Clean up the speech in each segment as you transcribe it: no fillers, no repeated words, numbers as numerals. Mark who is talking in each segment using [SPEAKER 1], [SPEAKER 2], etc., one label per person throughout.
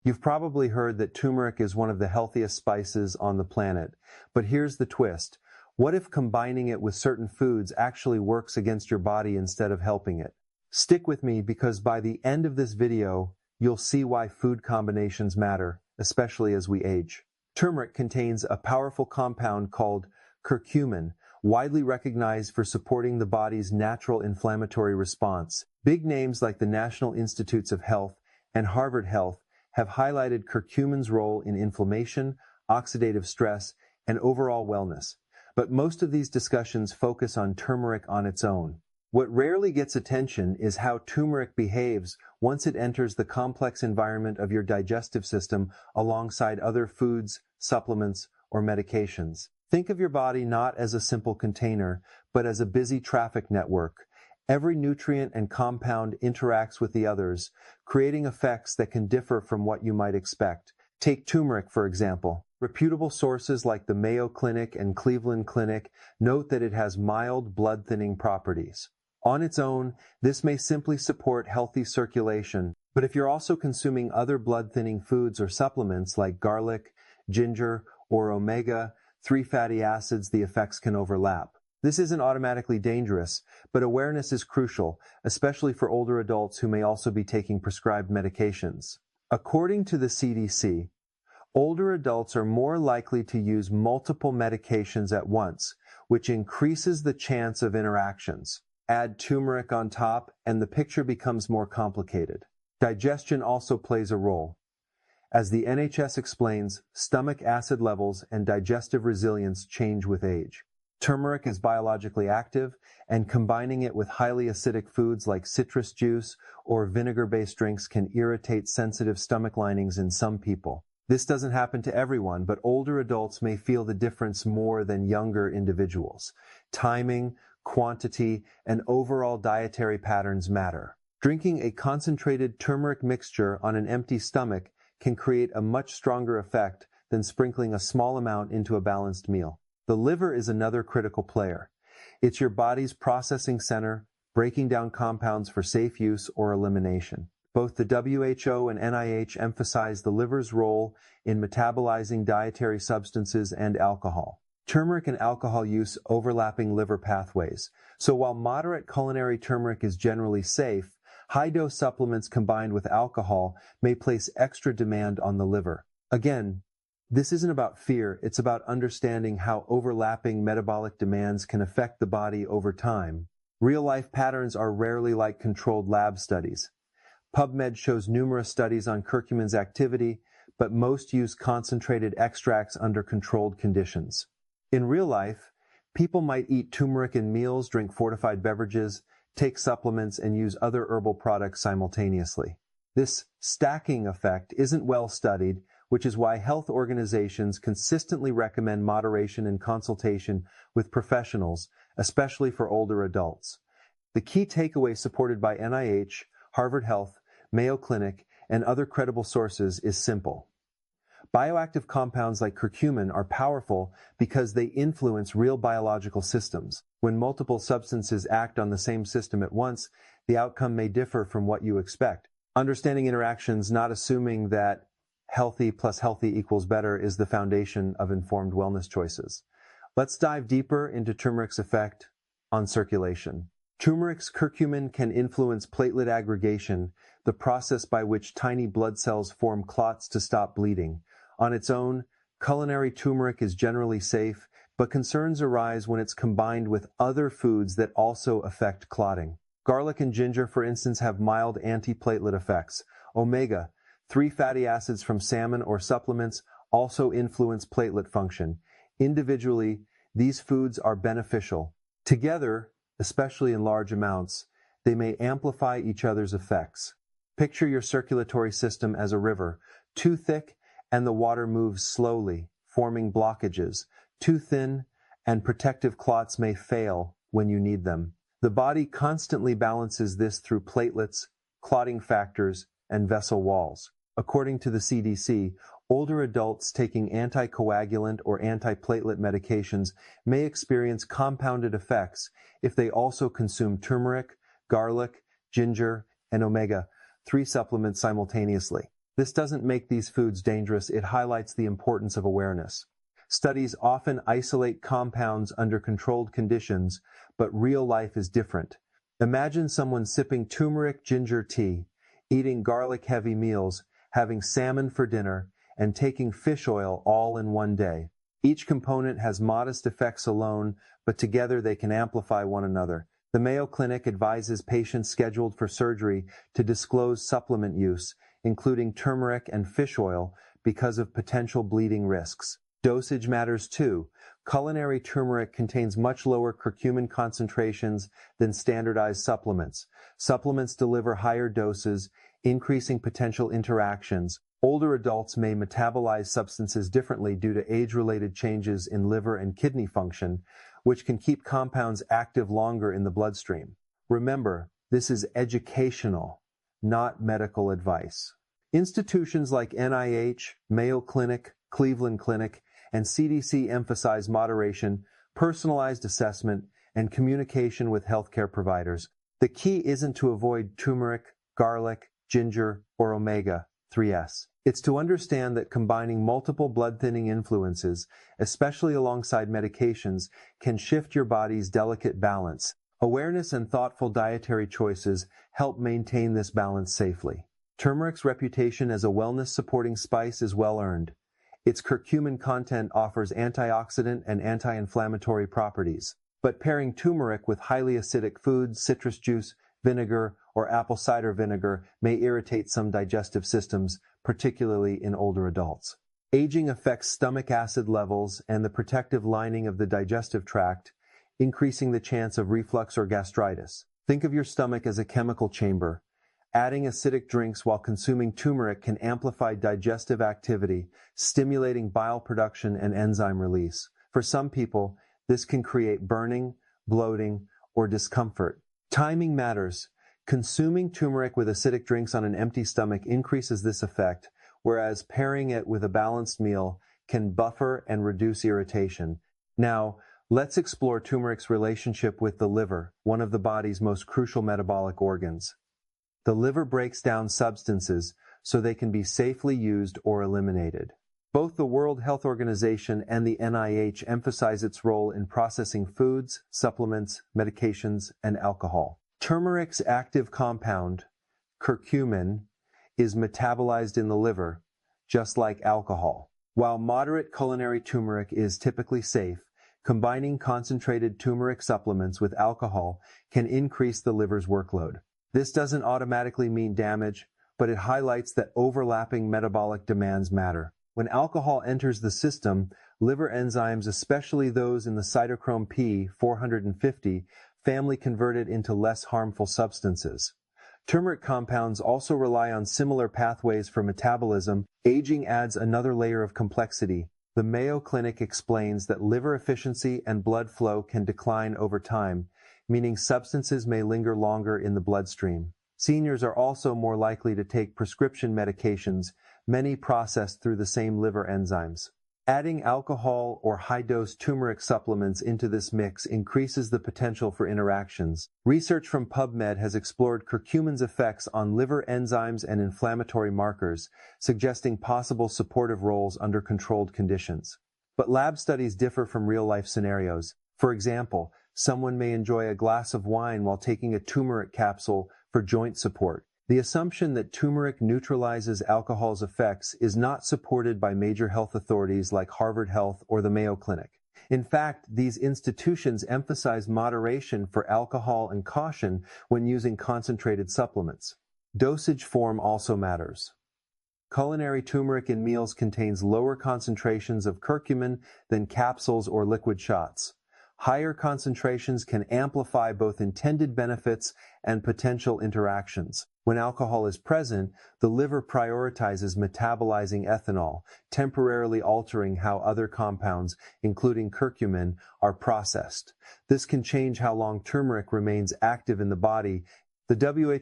[SPEAKER 1] You've probably heard that turmeric is one of the healthiest spices on the planet, but here's the twist. What if combining it with certain foods actually works against your body instead of helping it? Stick with me because by the end of this video, you'll see why food combinations matter, especially as we age. Turmeric contains a powerful compound called curcumin, widely recognized for supporting the body's natural inflammatory response. Big names like the National Institutes of Health and Harvard Health have highlighted curcumin's role in inflammation, oxidative stress, and overall wellness. But most of these discussions focus on turmeric on its own. What rarely gets attention is how turmeric behaves once it enters the complex environment of your digestive system alongside other foods, supplements, or medications. Think of your body not as a simple container, but as a busy traffic network. Every nutrient and compound interacts with the others, creating effects that can differ from what you might expect. Take turmeric, for example. Reputable sources like the Mayo Clinic and Cleveland Clinic note that it has mild blood-thinning properties. On its own, this may simply support healthy circulation, but if you're also consuming other blood-thinning foods or supplements like garlic, ginger, or omega-3 fatty acids, the effects can overlap. This isn't automatically dangerous, but awareness is crucial, especially for older adults who may also be taking prescribed medications. According to the CDC, older adults are more likely to use multiple medications at once, which increases the chance of interactions. Add turmeric on top, and the picture becomes more complicated. Digestion also plays a role. As the NHS explains, stomach acid levels and digestive resilience change with age. Turmeric is biologically active, and combining it with highly acidic foods like citrus juice or vinegar-based drinks can irritate sensitive stomach linings in some people. This doesn't happen to everyone, but older adults may feel the difference more than younger individuals. Timing, quantity, and overall dietary patterns matter. Drinking a concentrated turmeric mixture on an empty stomach can create a much stronger effect than sprinkling a small amount into a balanced meal. The liver is another critical player. It's your body's processing center, breaking down compounds for safe use or elimination. Both the WHO and NIH emphasize the liver's role in metabolizing dietary substances and alcohol. Turmeric and alcohol use overlapping liver pathways, so while moderate culinary turmeric is generally safe, high-dose supplements combined with alcohol may place extra demand on the liver. Again, this isn't about fear, it's about understanding how overlapping metabolic demands can affect the body over time. Real-life patterns are rarely like controlled lab studies. PubMed shows numerous studies on curcumin's activity, but most use concentrated extracts under controlled conditions. In real life, people might eat turmeric in meals, drink fortified beverages, take supplements, and use other herbal products simultaneously. This stacking effect isn't well studied, which is why health organizations consistently recommend moderation and consultation with professionals, especially for older adults. The key takeaway supported by NIH, Harvard Health, Mayo Clinic, and other credible sources is simple. Bioactive compounds like curcumin are powerful because they influence real biological systems. When multiple substances act on the same system at once, the outcome may differ from what you expect. Understanding interactions, not assuming that healthy plus healthy equals better, is the foundation of informed wellness choices. Let's dive deeper into turmeric's effect on circulation. Turmeric's curcumin can influence platelet aggregation, the process by which tiny blood cells form clots to stop bleeding. On its own, culinary turmeric is generally safe, but concerns arise when it's combined with other foods that also affect clotting. Garlic and ginger, for instance, have mild antiplatelet effects. Omega-3 fatty acids from salmon or supplements also influence platelet function. Individually, these foods are beneficial. Together, especially in large amounts, they may amplify each other's effects. Picture your circulatory system as a river. Too thick, and the water moves slowly, forming blockages. Too thin, and protective clots may fail when you need them. The body constantly balances this through platelets, clotting factors, and vessel walls. According to the CDC, older adults taking anticoagulant or antiplatelet medications may experience compounded effects if they also consume turmeric, garlic, ginger, and omega-3 supplements simultaneously. This doesn't make these foods dangerous, it highlights the importance of awareness. Studies often isolate compounds under controlled conditions, but real life is different. Imagine someone sipping turmeric ginger tea, eating garlic-heavy meals, having salmon for dinner, and taking fish oil all in one day. Each component has modest effects alone, but together they can amplify one another. The Mayo Clinic advises patients scheduled for surgery to disclose supplement use, including turmeric and fish oil, because of potential bleeding risks. Dosage matters too. Culinary turmeric contains much lower curcumin concentrations than standardized supplements. Supplements deliver higher doses, increasing potential interactions. Older adults may metabolize substances differently due to age-related changes in liver and kidney function, which can keep compounds active longer in the bloodstream. Remember, this is educational, not medical advice. Institutions like NIH, Mayo Clinic, Cleveland Clinic, and CDC emphasize moderation, personalized assessment, and communication with healthcare providers. The key isn't to avoid turmeric, garlic, ginger, or omega-3s. It's to understand that combining multiple blood-thinning influences, especially alongside medications, can shift your body's delicate balance. Awareness and thoughtful dietary choices help maintain this balance safely. Turmeric's reputation as a wellness-supporting spice is well-earned. Its curcumin content offers antioxidant and anti-inflammatory properties. But pairing turmeric with highly acidic foods, citrus juice, vinegar, or apple cider vinegar may irritate some digestive systems, particularly in older adults. Aging affects stomach acid levels and the protective lining of the digestive tract, increasing the chance of reflux or gastritis. Think of your stomach as a chemical chamber. Adding acidic drinks while consuming turmeric can amplify digestive activity, stimulating bile production and enzyme release. For some people, this can create burning, bloating, or discomfort. Timing matters. Consuming turmeric with acidic drinks on an empty stomach increases this effect, whereas pairing it with a balanced meal can buffer and reduce irritation. Now, let's explore turmeric's relationship with the liver, one of the body's most crucial metabolic organs. The liver breaks down substances so they can be safely used or eliminated. Both the World Health Organization and the NIH emphasize its role in processing foods, supplements, medications, and alcohol. Turmeric's active compound, curcumin, is metabolized in the liver, just like alcohol. While moderate culinary turmeric is typically safe, combining concentrated turmeric supplements with alcohol can increase the liver's workload. This doesn't automatically mean damage, but it highlights that overlapping metabolic demands matter. When alcohol enters the system, liver enzymes, especially those in the cytochrome P450 family, convert it into less harmful substances. Turmeric compounds also rely on similar pathways for metabolism. Aging adds another layer of complexity. The Mayo Clinic explains that liver efficiency and blood flow can decline over time, meaning substances may linger longer in the bloodstream. Seniors are also more likely to take prescription medications, many processed through the same liver enzymes. Adding alcohol or high-dose turmeric supplements into this mix increases the potential for interactions. Research from PubMed has explored curcumin's effects on liver enzymes and inflammatory markers, suggesting possible supportive roles under controlled conditions. But lab studies differ from real-life scenarios. For example, someone may enjoy a glass of wine while taking a turmeric capsule for joint support. The assumption that turmeric neutralizes alcohol's effects is not supported by major health authorities like Harvard Health or the Mayo Clinic. In fact, these institutions emphasize moderation for alcohol and caution when using concentrated supplements. Dosage form also matters. Culinary turmeric in meals contains lower concentrations of curcumin than capsules or liquid shots. Higher concentrations can amplify both intended benefits and potential interactions. When alcohol is present, the liver prioritizes metabolizing ethanol, temporarily altering how other compounds, including curcumin, are processed. This can change how long turmeric remains active in the body. The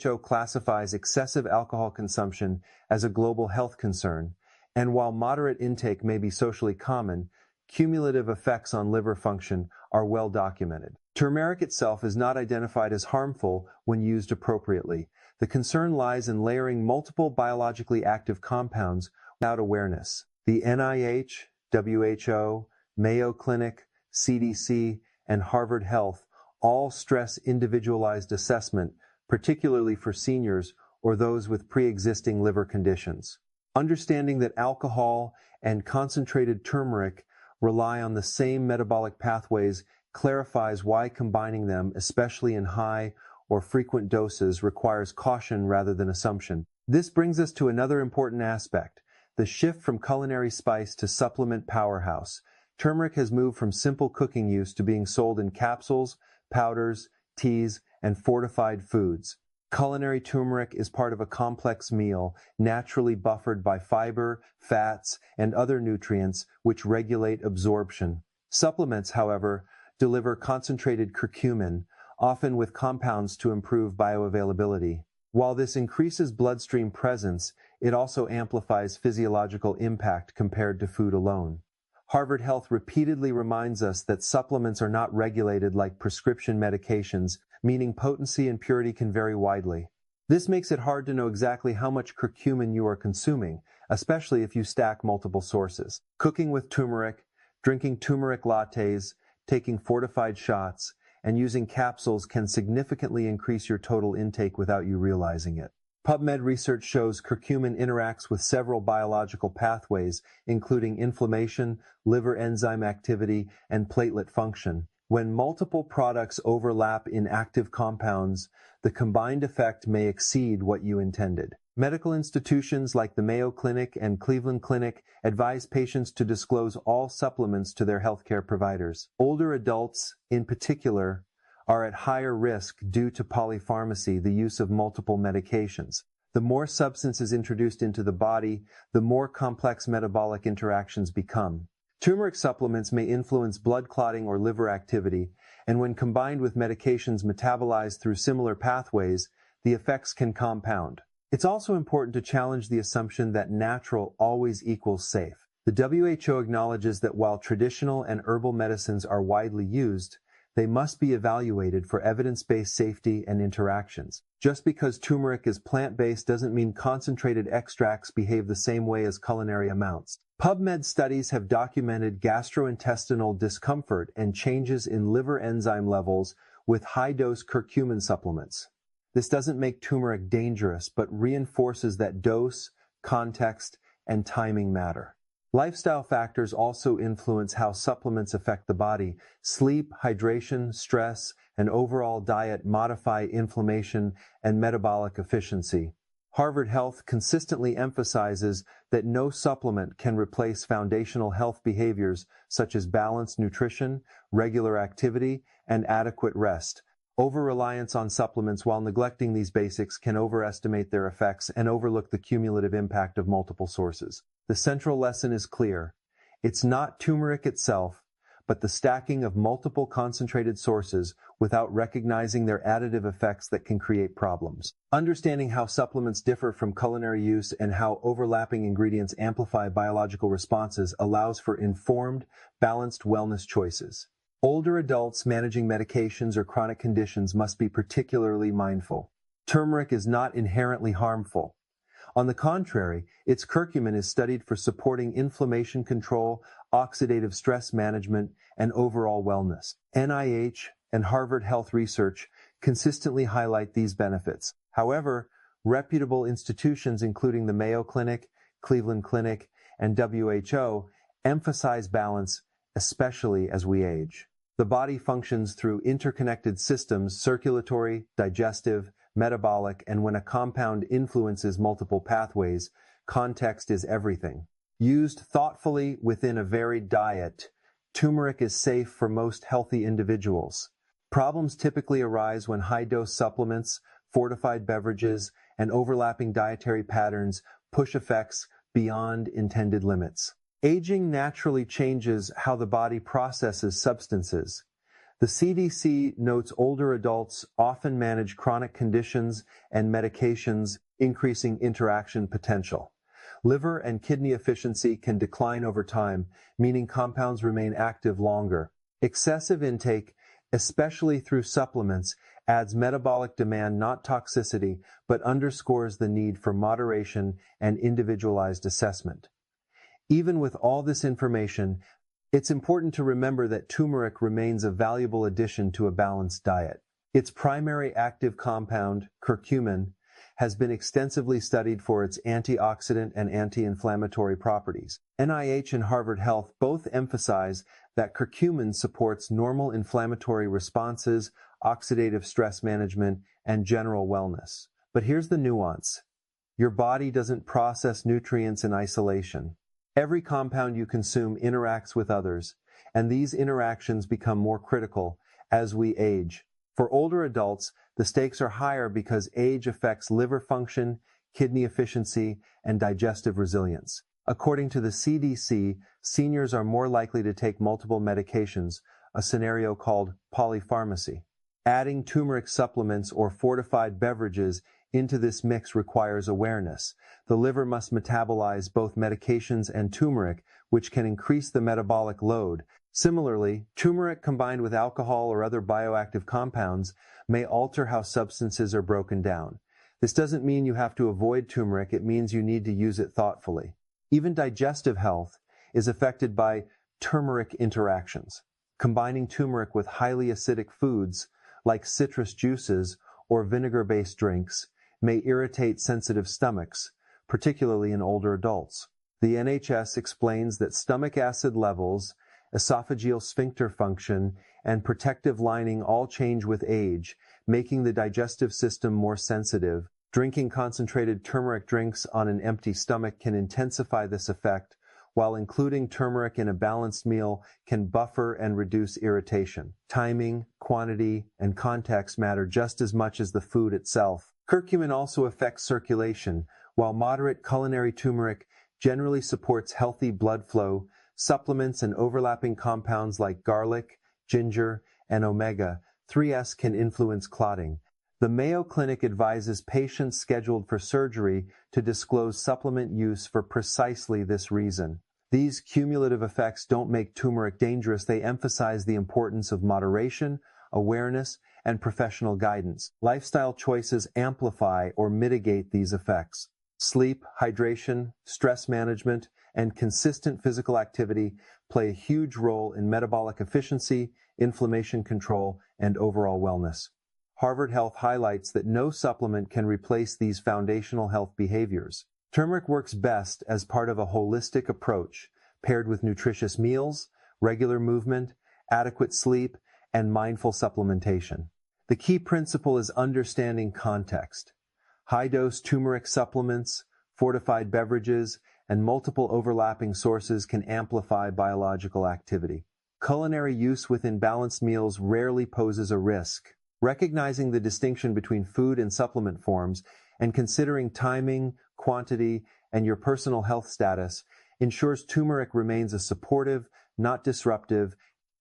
[SPEAKER 1] WHO classifies excessive alcohol consumption as a global health concern, and while moderate intake may be socially common, cumulative effects on liver function are well documented. Turmeric itself is not identified as harmful when used appropriately. The concern lies in layering multiple biologically active compounds without awareness. The NIH, WHO, Mayo Clinic, CDC, and Harvard Health all stress individualized assessment, particularly for seniors or those with pre-existing liver conditions. Understanding that alcohol and concentrated turmeric rely on the same metabolic pathways clarifies why combining them, especially in high or frequent doses, requires caution rather than assumption. This brings us to another important aspect, the shift from culinary spice to supplement powerhouse. Turmeric has moved from simple cooking use to being sold in capsules, powders, teas, and fortified foods. Culinary turmeric is part of a complex meal, naturally buffered by fiber, fats, and other nutrients which regulate absorption. Supplements, however, deliver concentrated curcumin, often with compounds to improve bioavailability. While this increases bloodstream presence, it also amplifies physiological impact compared to food alone. Harvard Health repeatedly reminds us that supplements are not regulated like prescription medications, meaning potency and purity can vary widely. This makes it hard to know exactly how much curcumin you are consuming, especially if you stack multiple sources. Cooking with turmeric, drinking turmeric lattes, taking fortified shots, and using capsules can significantly increase your total intake without you realizing it. PubMed research shows curcumin interacts with several biological pathways, including inflammation, liver enzyme activity, and platelet function. When multiple products overlap in active compounds, the combined effect may exceed what you intended. Medical institutions like the Mayo Clinic and Cleveland Clinic advise patients to disclose all supplements to their healthcare providers. Older adults, in particular, are at higher risk due to polypharmacy, the use of multiple medications. The more substances introduced into the body, the more complex metabolic interactions become. Turmeric supplements may influence blood clotting or liver activity, and when combined with medications metabolized through similar pathways, the effects can compound. It's also important to challenge the assumption that natural always equals safe. The WHO acknowledges that while traditional and herbal medicines are widely used, they must be evaluated for evidence-based safety and interactions. Just because turmeric is plant-based doesn't mean concentrated extracts behave the same way as culinary amounts. PubMed studies have documented gastrointestinal discomfort and changes in liver enzyme levels with high-dose curcumin supplements. This doesn't make turmeric dangerous, but reinforces that dose, context, and timing matter. Lifestyle factors also influence how supplements affect the body. Sleep, hydration, stress, and overall diet modify inflammation and metabolic efficiency. Harvard Health consistently emphasizes that no supplement can replace foundational health behaviors such as balanced nutrition, regular activity, and adequate rest. Over-reliance on supplements while neglecting these basics can overestimate their effects and overlook the cumulative impact of multiple sources. The central lesson is clear. It's not turmeric itself, but the stacking of multiple concentrated sources without recognizing their additive effects that can create problems. Understanding how supplements differ from culinary use and how overlapping ingredients amplify biological responses allows for informed, balanced wellness choices. Older adults managing medications or chronic conditions must be particularly mindful. Turmeric is not inherently harmful. On the contrary, its curcumin is studied for supporting inflammation control, oxidative stress management, and overall wellness. NIH and Harvard Health research consistently highlight these benefits. However, reputable institutions including the Mayo Clinic, Cleveland Clinic, and WHO emphasize balance, especially as we age. The body functions through interconnected systems, circulatory, digestive, metabolic, and when a compound influences multiple pathways, context is everything. Used thoughtfully within a varied diet, turmeric is safe for most healthy individuals. Problems typically arise when high-dose supplements, fortified beverages, and overlapping dietary patterns push effects beyond intended limits. Aging naturally changes how the body processes substances. The CDC notes older adults often manage chronic conditions and medications, increasing interaction potential. Liver and kidney efficiency can decline over time, meaning compounds remain active longer. Excessive intake, especially through supplements, adds metabolic demand, not toxicity, but underscores the need for moderation and individualized assessment. Even with all this information, it's important to remember that turmeric remains a valuable addition to a balanced diet. Its primary active compound, curcumin, has been extensively studied for its antioxidant and anti-inflammatory properties. NIH and Harvard Health both emphasize that curcumin supports normal inflammatory responses, oxidative stress management, and general wellness. But here's the nuance. Your body doesn't process nutrients in isolation. Every compound you consume interacts with others, and these interactions become more critical as we age. For older adults, the stakes are higher because age affects liver function, kidney efficiency, and digestive resilience. According to the CDC, seniors are more likely to take multiple medications, a scenario called polypharmacy. Adding turmeric supplements or fortified beverages into this mix requires awareness. The liver must metabolize both medications and turmeric, which can increase the metabolic load. Similarly, turmeric combined with alcohol or other bioactive compounds may alter how substances are broken down. This doesn't mean you have to avoid turmeric, it means you need to use it thoughtfully. Even digestive health is affected by turmeric interactions. Combining turmeric with highly acidic foods like citrus juices or vinegar-based drinks may irritate sensitive stomachs, particularly in older adults. The NHS explains that stomach acid levels, esophageal sphincter function, and protective lining all change with age, making the digestive system more sensitive. Drinking concentrated turmeric drinks on an empty stomach can intensify this effect, while including turmeric in a balanced meal can buffer and reduce irritation. Timing, quantity, and context matter just as much as the food itself. Curcumin also affects circulation. While moderate culinary turmeric generally supports healthy blood flow, supplements and overlapping compounds like garlic, ginger, and omega-3s can influence clotting. The Mayo Clinic advises patients scheduled for surgery to disclose supplement use for precisely this reason. These cumulative effects don't make turmeric dangerous, they emphasize the importance of moderation, awareness, and professional guidance. Lifestyle choices amplify or mitigate these effects. Sleep, hydration, stress management, and consistent physical activity play a huge role in metabolic efficiency, inflammation control, and overall wellness. Harvard Health highlights that no supplement can replace these foundational health behaviors. Turmeric works best as part of a holistic approach, paired with nutritious meals, regular movement, adequate sleep, and mindful supplementation. The key principle is understanding context. High-dose turmeric supplements, fortified beverages, and multiple overlapping sources can amplify biological activity. Culinary use within balanced meals rarely poses a risk. Recognizing the distinction between food and supplement forms and considering timing, quantity, and your personal health status ensures turmeric remains a supportive, not disruptive,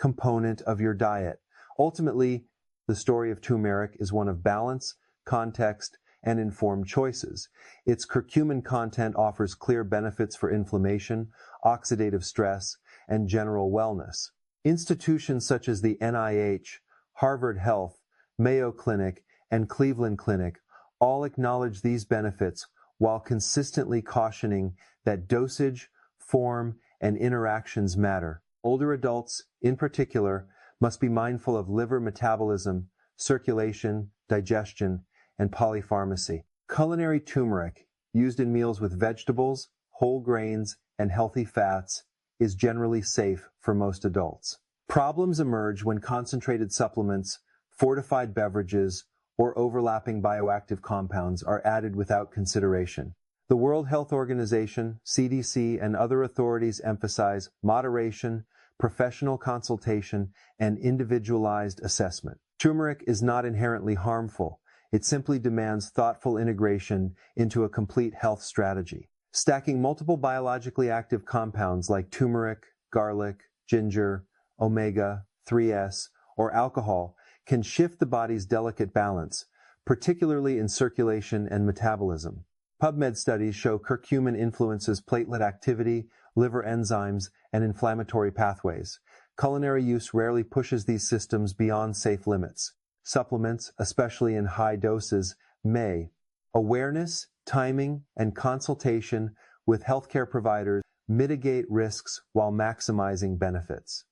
[SPEAKER 1] component of your diet. Ultimately, the story of turmeric is one of balance, context, and informed choices. Its curcumin content offers clear benefits for inflammation, oxidative stress, and general wellness. Institutions such as the NIH, Harvard Health, Mayo Clinic, and Cleveland Clinic all acknowledge these benefits while consistently cautioning that dosage, form, and interactions matter. Older adults, in particular, must be mindful of liver metabolism, circulation, digestion, and polypharmacy. Culinary turmeric, used in meals with vegetables, whole grains, and healthy fats, is generally safe for most adults. Problems emerge when concentrated supplements, fortified beverages, or overlapping bioactive compounds are added without consideration. The World Health Organization, CDC, and other authorities emphasize moderation, professional consultation, and individualized assessment. Turmeric is not inherently harmful. It simply demands thoughtful integration into a complete health strategy. Stacking multiple biologically active compounds like turmeric, garlic, ginger, omega-3s, or alcohol can shift the body's delicate balance, particularly in circulation and metabolism. PubMed studies show curcumin influences platelet activity, liver enzymes, and inflammatory pathways. Culinary use rarely pushes these systems beyond safe limits. supplements, especially in high doses, may. Awareness, timing, and consultation with healthcare providers mitigate risks while maximizing benefits.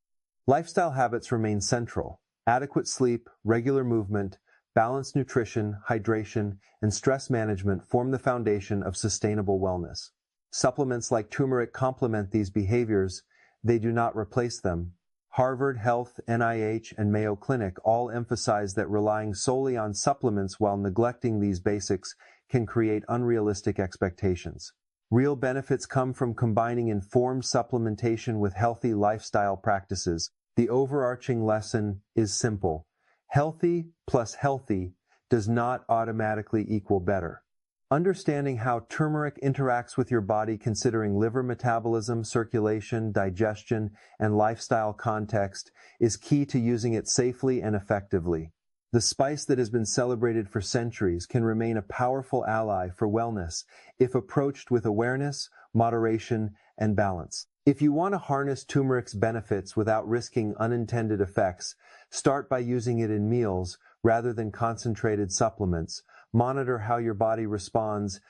[SPEAKER 1] Lifestyle habits remain central. Adequate sleep, regular movement, balanced nutrition, hydration, and stress management form the foundation of sustainable wellness. Supplements like turmeric complement these behaviors. They do not replace them. Harvard Health, NIH, and Mayo Clinic all emphasize that relying solely on supplements while neglecting these basics can create unrealistic expectations. Real benefits come from combining informed supplementation with healthy lifestyle practices. The overarching lesson is simple. Healthy plus healthy does not automatically equal better. Understanding how turmeric interacts with your body, considering liver metabolism, circulation, digestion, and lifestyle context, is key to using it safely and effectively. The spice that has been celebrated for centuries can remain a powerful ally for wellness if approached with awareness, moderation, and balance. If you want to harness turmeric's benefits without risking unintended effects, start by using it in meals rather than concentrated supplements. Monitor how your body responds,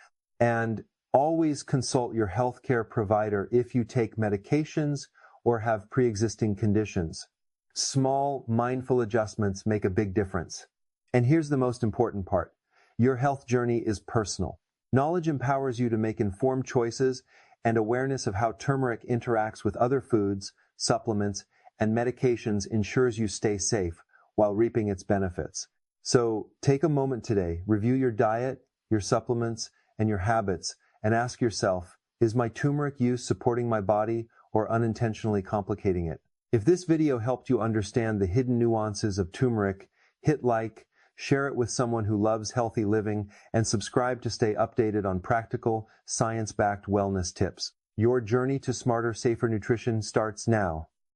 [SPEAKER 1] and always consult your healthcare provider if you take medications or have pre-existing conditions. Small, mindful adjustments make a big difference. And here's the most important part. Your health journey is personal. Knowledge empowers you to make informed choices, and awareness of how turmeric interacts with other foods, supplements, and medications ensures you stay safe while reaping its benefits. So take a moment today, review your diet, your supplements, and your habits, and ask yourself, is my turmeric use supporting my body or unintentionally complicating it? If this video helped you understand the hidden nuances of turmeric, hit like, share it with someone who loves healthy living, and subscribe to stay updated on practical, science-backed wellness tips. Your journey to smarter, safer nutrition starts now.